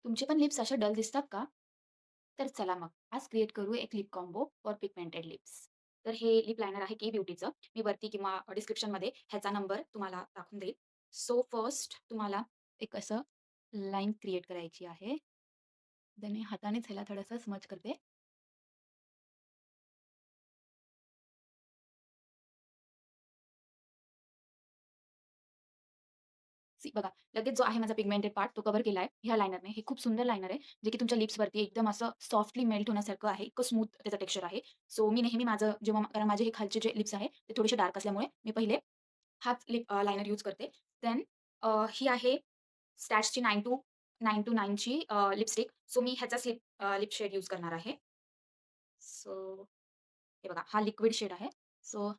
तुमचे पण लिप्स अशा डल दिसतात का? तर चला मग आज क्रिएट करू एक lip combo for pigmented lips. तर हे लिप लायनर आहे की ब्युटीचं. मी वरती किंवा डिस्क्रिप्शनमध्ये ह्याचा नंबर तुम्हाला टाकून देईल. सो फर्स्ट तुम्हाला एक असं लाईन क्रिएट करायची आहे. तर मी हातानेच ह्याला थोडंसं स्मच करते. सी बघा, लगेच जो आहे माझा पिगमेंटेड पार्ट तो कव्हर केलाय ह्या लायनरने. हे खूप सुंदर लायनर आहे, जे की तुमच्या लिप्सवरती एकदम असं सॉफ्टली मेल्ट होण्यासारखं आहे. इतकं स्मूथ त्याचं टेक्स्चर आहे. सो मी नेहमी माझं जेव्हा कारण माझे हे खालचे जे लिप्स आहे, ते थोडेसे डार्क असल्यामुळे मी पहिले हाच लायनर यूज करते. देन ही आहे स्टॅचची 9 to 9 ची लिपस्टिक. सो मी ह्याचाच लिप शेड यूज करणार आहे. सो हे बघा, हा लिक्विड शेड आहे. सो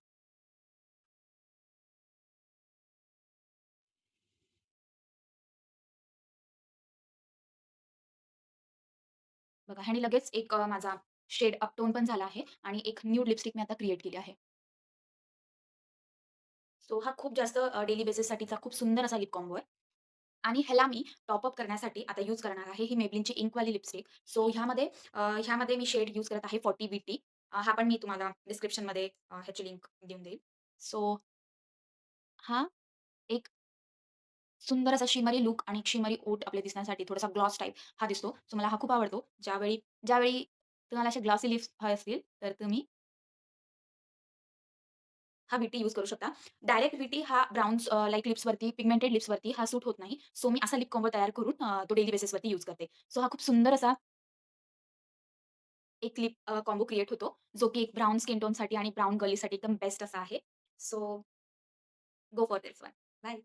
बघा, ह्याने लगेच एक माझा शेड अपटोन पण झाला आहे आणि एक न्यूड लिपस्टिक मी आता क्रिएट केली आहे. सो हा खूप जास्त डेली बेसिससाठीचा खूप सुंदर असा लिप कॉम्बो आहे. आणि ह्याला मी टॉप अप करण्यासाठी आता यूज करणार आहे ही Maybellineची इंकवाली लिपस्टिक. सो ह्यामध्ये मी शेड यूज करत आहे 40 बीटी. हा पण मी तुम्हाला डिस्क्रिप्शनमध्ये ह्याची लिंक देऊन देईल. सो हा एक सुंदर असा शिमरी लूक आणि शिमरी ओठ आपले दिसण्यासाठी थोडासा ग्लॉस टाइप हा दिसतो. सो मला हा खूप आवडतो. ज्यावेळी तुम्हाला असे ग्लॉसी लिप्स हवे असतील, तर तुम्ही हा व्हीटी यूज करू शकता. डायरेक्ट व्हीटी हा लाईट लिप्सवरती, पिगमेंटेड लिप्सवरती हा सूट होत नाही. सो मी असा लिप कॉम्बो तयार करून तो डेली बेसिसवरती यूज करते. सो हा खूप सुंदर असा एक लिप कॉम्बो क्रिएट होतो, जो की एक ब्राउन स्किन टोनसाठी आणि ब्राउन गर्लीसाठी एकदम बेस्ट असा आहे. So go for this one. Bye.